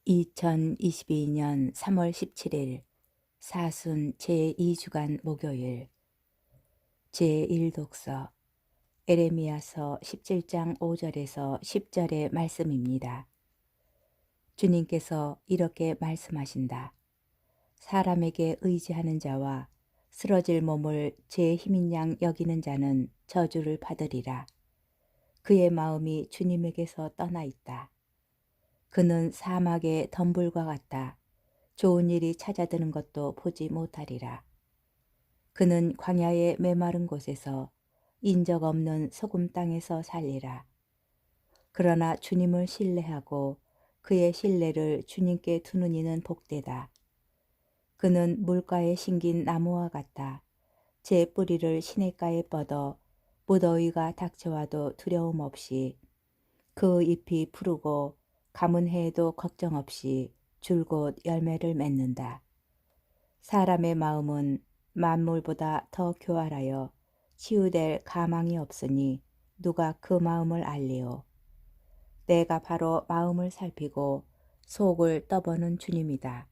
2022년 3월 17일 사순 제2주간 목요일 제1독서 에레미야서 17장 5절에서 10절의 말씀입니다. 주님께서 이렇게 말씀하신다. 사람에게 의지하는 자와 쓰러질 몸을 제 힘인 양 여기는 자는 저주를 받으리라. 그의 마음이 주님에게서 떠나 있다. 그는 사막의 덤불과 같다. 좋은 일이 찾아드는 것도 보지 못하리라. 그는 광야의 메마른 곳에서 인적 없는 소금 땅에서 살리라. 그러나 주님을 신뢰하고 그의 신뢰를 주님께 두는 이는 복되다. 그는 물가에 심긴 나무와 같다. 제 뿌리를 시냇가에 뻗어 무더위가 닥쳐와도 두려움 없이 그 잎이 푸르고 가문 해에도 걱정 없이 줄곧 열매를 맺는다. 사람의 마음은 만물보다 더 교활하여 치유될 가망이 없으니 누가 그 마음을 알리오. 내가 바로 마음을 살피고 속을 떠보는 주님이다.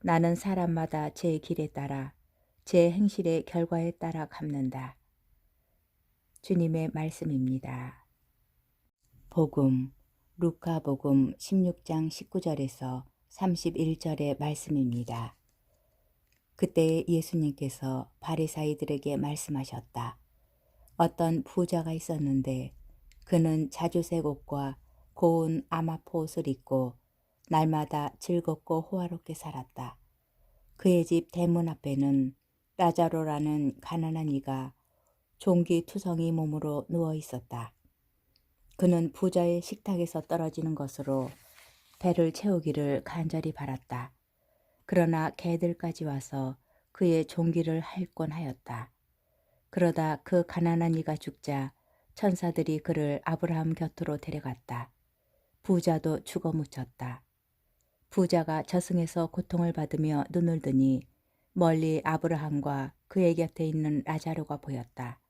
나는 사람마다 제 길에 따라 제 행실의 결과에 따라 갚는다. 주님의 말씀입니다. 복음 루카복음 16장 19절에서 31절의 말씀입니다. 그때 예수님께서 바리사이들에게 말씀하셨다. 어떤 부자가 있었는데 그는 자주색 옷과 고운 아마포 옷을 입고 날마다 즐겁고 호화롭게 살았다. 그의 집 대문 앞에는 라자로라는 가난한 이가 종기투성이 몸으로 누워 있었다. 그는 부자의 식탁에서 떨어지는 것으로 배를 채우기를 간절히 바랐다. 그러나 개들까지 와서 그의 종기를 핥곤 하였다. 그러다 그 가난한 이가 죽자 천사들이 그를 아브라함 곁으로 데려갔다. 부자도 죽어 묻혔다. 부자가 저승에서 고통을 받으며 눈을 뜨니 멀리 아브라함과 그의 곁에 있는 라자로가 보였다.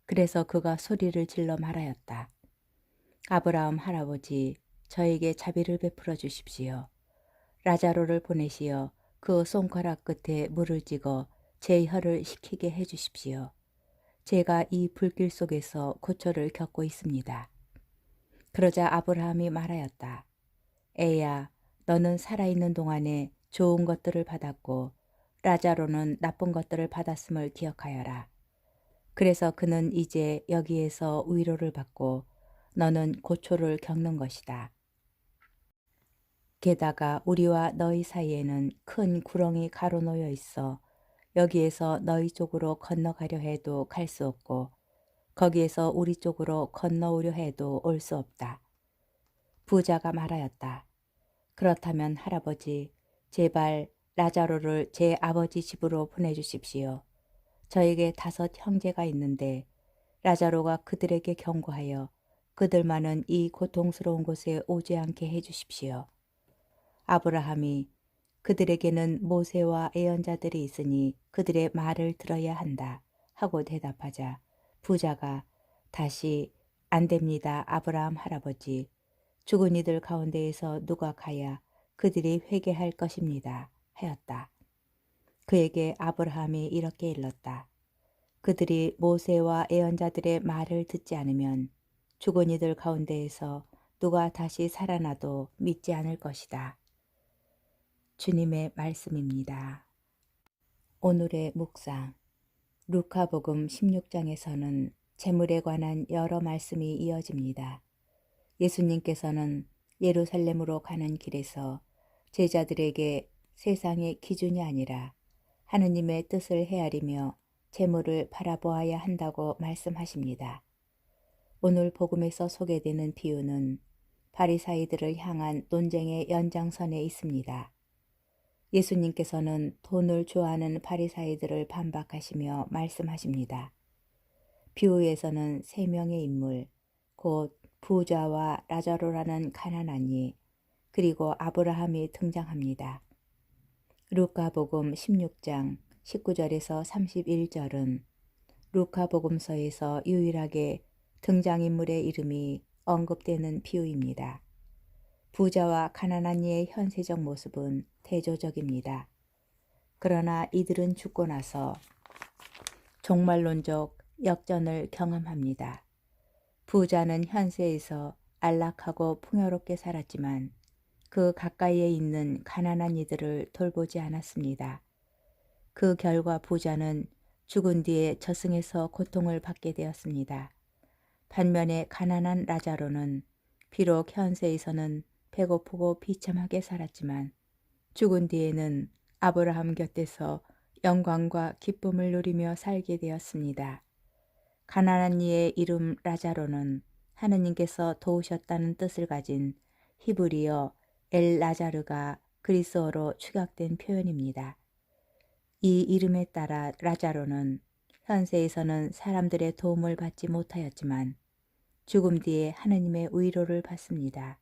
그래서 그가 소리를 질러 말하였다. 아브라함 할아버지, 저에게 자비를 베풀어 주십시오. 라자로를 보내시어 그 손가락 끝에 물을 찍어 제 혀를 식히게 해 주십시오. 제가 이 불길 속에서 고초를 겪고 있습니다. 그러자 아브라함이 말하였다. 애야, 너는 살아있는 동안에 좋은 것들을 받았고 라자로는 나쁜 것들을 받았음을 기억하여라. 그래서 그는 이제 여기에서 위로를 받고 너는 고초를 겪는 것이다. 게다가 우리와 너희 사이에는 큰 구렁이 가로놓여 있어 여기에서 너희 쪽으로 건너가려 해도 갈 수 없고 거기에서 우리 쪽으로 건너오려 해도 올 수 없다. 부자가 말하였다. 그렇다면 할아버지, 제발 라자로를 제 아버지 집으로 보내주십시오. 저에게 5 형제가 있는데 라자로가 그들에게 경고하여 그들만은 이 고통스러운 곳에 오지 않게 해주십시오. 아브라함이 그들에게는 모세와 예언자들이 있으니 그들의 말을 들어야 한다 하고 대답하자 부자가 다시 안 됩니다. 아브라함 할아버지. 죽은 이들 가운데에서 누가 가야 그들이 회개할 것입니다. 하였다. 그에게 아브라함이 이렇게 일렀다. 그들이 모세와 예언자들의 말을 듣지 않으면 죽은 이들 가운데에서 누가 다시 살아나도 믿지 않을 것이다. 주님의 말씀입니다. 오늘의 묵상 루카복음 16장에서는 재물에 관한 여러 말씀이 이어집니다. 예수님께서는 예루살렘으로 가는 길에서 제자들에게 세상의 기준이 아니라 하느님의 뜻을 헤아리며 재물을 바라보아야 한다고 말씀하십니다. 오늘 복음에서 소개되는 비유는 바리사이들을 향한 논쟁의 연장선에 있습니다. 예수님께서는 돈을 좋아하는 바리사이들을 반박하시며 말씀하십니다. 비유에서는 3명의 인물, 곧 부자와 라자로라는 가난한 이, 그리고 아브라함이 등장합니다. 루카복음 16장 19절에서 31절은 루카복음서에서 유일하게 등장인물의 이름이 언급되는 비유입니다. 부자와 가난한 이의 현세적 모습은 대조적입니다. 그러나 이들은 죽고 나서 종말론적 역전을 경험합니다. 부자는 현세에서 안락하고 풍요롭게 살았지만 그 가까이에 있는 가난한 이들을 돌보지 않았습니다. 그 결과 부자는 죽은 뒤에 저승에서 고통을 받게 되었습니다. 반면에 가난한 라자로는 비록 현세에서는 배고프고 비참하게 살았지만 죽은 뒤에는 아브라함 곁에서 영광과 기쁨을 누리며 살게 되었습니다. 가난한 이의 이름 라자로는 하느님께서 도우셨다는 뜻을 가진 히브리어 엘 라자르가 그리스어로 축약된 표현입니다. 이 이름에 따라 라자로는 현세에서는 사람들의 도움을 받지 못하였지만 죽음 뒤에 하느님의 위로를 받습니다.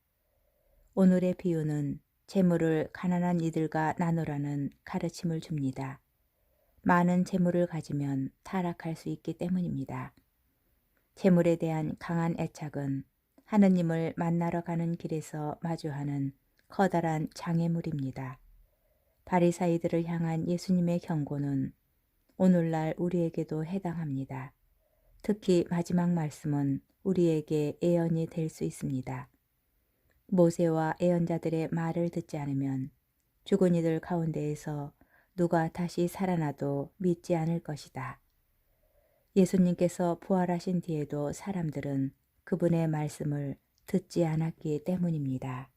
오늘의 비유는 재물을 가난한 이들과 나누라는 가르침을 줍니다. 많은 재물을 가지면 타락할 수 있기 때문입니다. 재물에 대한 강한 애착은 하느님을 만나러 가는 길에서 마주하는 커다란 장애물입니다. 바리사이들을 향한 예수님의 경고는 오늘날 우리에게도 해당합니다. 특히 마지막 말씀은 우리에게 예언이 될 수 있습니다. 모세와 예언자들의 말을 듣지 않으면 죽은 이들 가운데에서 누가 다시 살아나도 믿지 않을 것이다. 예수님께서 부활하신 뒤에도 사람들은 그분의 말씀을 듣지 않았기 때문입니다.